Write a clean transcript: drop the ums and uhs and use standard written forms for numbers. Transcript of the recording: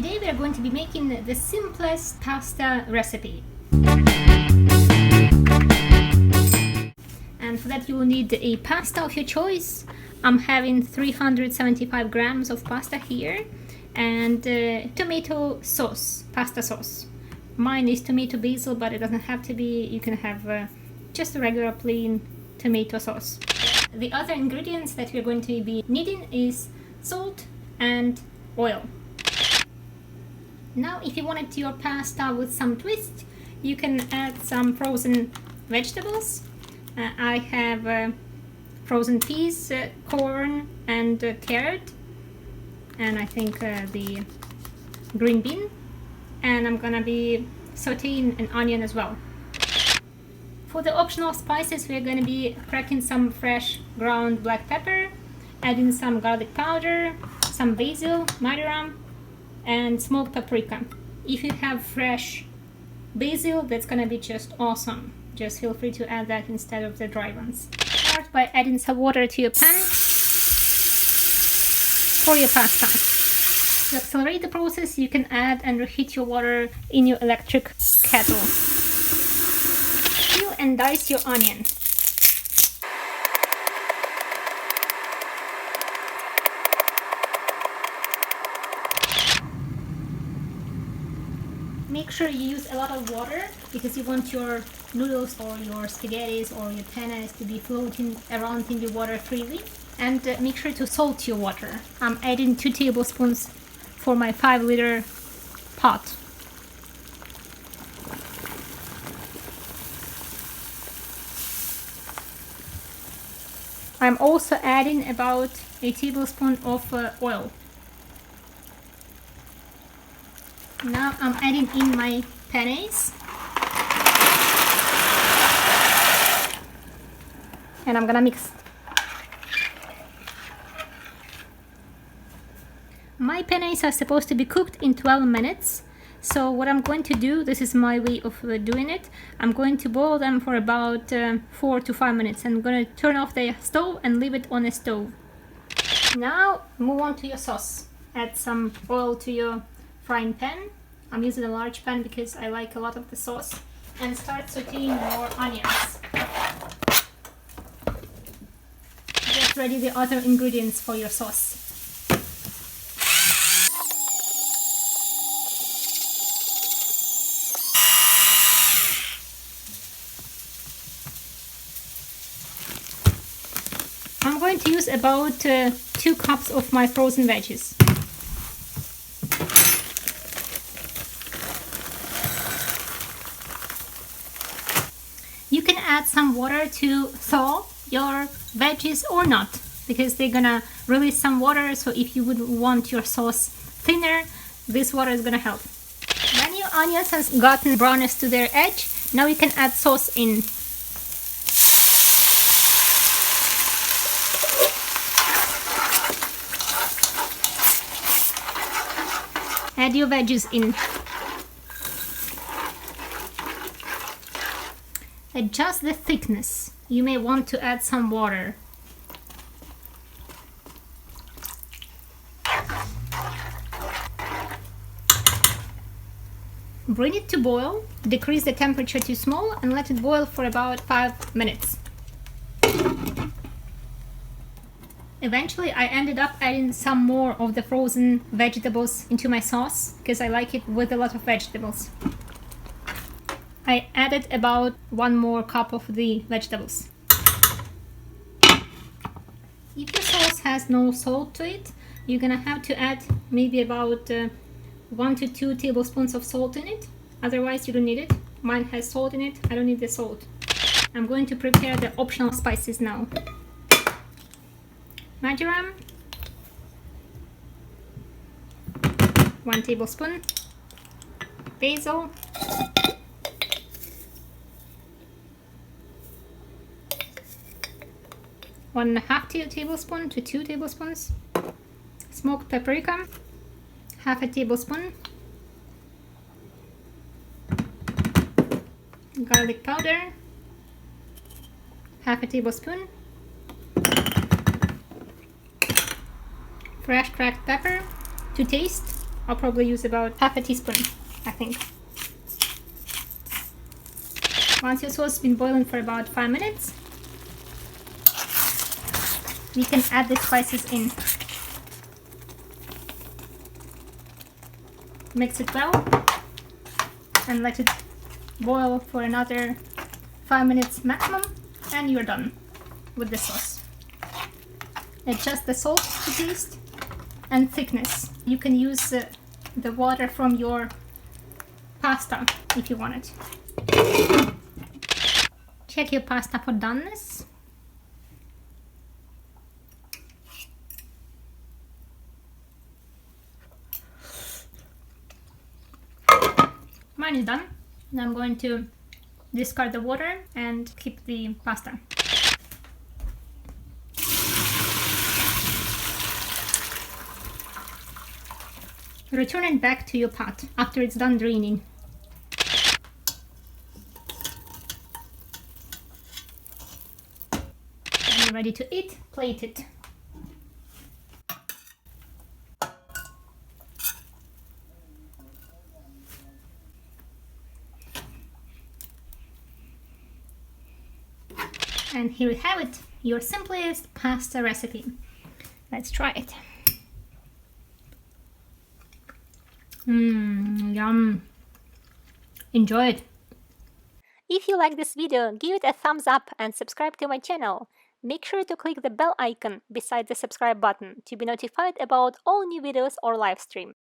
Today we are going to be making the simplest pasta recipe. And for that you will need a pasta of your choice. I'm having 375 grams of pasta here, and tomato sauce, pasta sauce. Mine is tomato basil, but it doesn't have to be. You can have just a regular plain tomato sauce. The other ingredients that we're going to be needing is salt and oil. Now if you wanted your pasta with some twist, you can add some frozen vegetables. I have frozen peas, corn and carrot, and I think the green bean, and I'm gonna be sauteing an onion as well. For the optional spices, we're gonna be cracking some fresh ground black pepper, adding some garlic powder, some basil, marjoram, and smoked paprika. If you have fresh basil, that's gonna be just awesome. Just feel free to add that instead of the dry ones. Start by adding some water to your pan for your pasta. To accelerate the process, you can add and reheat your water in your electric kettle. Peel and dice your onion. Make sure you use a lot of water because you want your noodles or your spaghettis or your penne to be floating around in the water freely. And make sure to salt your water. I'm adding 2 tablespoons for my 5-liter pot. I'm also adding about a tablespoon of oil. Now I'm adding in my pennes, and I'm gonna mix. My pennes are supposed to be cooked in 12 minutes. So what I'm going to do, this is my way of doing it, I'm going to boil them for about 4 to 5 minutes. I'm going to turn off the stove and leave it on a stove. Now move on to your sauce. Add some oil to your frying pan. I'm using a large pan because I like a lot of the sauce. And start sauteing your onions. Get ready the other ingredients for your sauce. I'm going to use about 2 cups of my frozen veggies. You can add some water to thaw your veggies or not, because they're gonna release some water. So if you would want your sauce thinner, this water is gonna help. When your onions has gotten brownish to their edge, now you can add sauce in. Add your veggies in. Adjust the thickness. You may want to add some water. Bring it to boil. Decrease the temperature to small and let it boil for about 5 minutes. Eventually I ended up adding some more of the frozen vegetables into my sauce because I like it with a lot of vegetables. I added about 1 more cup of the vegetables. If your sauce has no salt to it, you're gonna have to add maybe about 1 to 2 tablespoons of salt in it. Otherwise you don't need it. Mine has salt in it. I don't need the salt. I'm going to prepare the optional spices now. Marjoram, 1 tablespoon, basil, 1.5 tablespoon to 2 tablespoons, smoked paprika, 1/2 tablespoon, garlic powder, 1/2 tablespoon, fresh cracked pepper to taste, I'll probably use about half a teaspoon, I think. Once your sauce has been boiling for about 5 minutes, we can add the spices in. Mix it well and let it boil for another 5 minutes maximum, and you're done with the sauce. Adjust the salt to taste and thickness. You can use the water from your pasta if you want it. Check your pasta for doneness. Mine is done. Now I'm going to discard the water and keep the pasta. Return it back to your pot after it's done draining. And you're ready to eat, plate it. And here you have it, your simplest pasta recipe. Let's try it. Yum. Enjoy it. If you like this video, give it a thumbs up and subscribe to my channel. Make sure to click the bell icon beside the subscribe button to be notified about all new videos or live stream.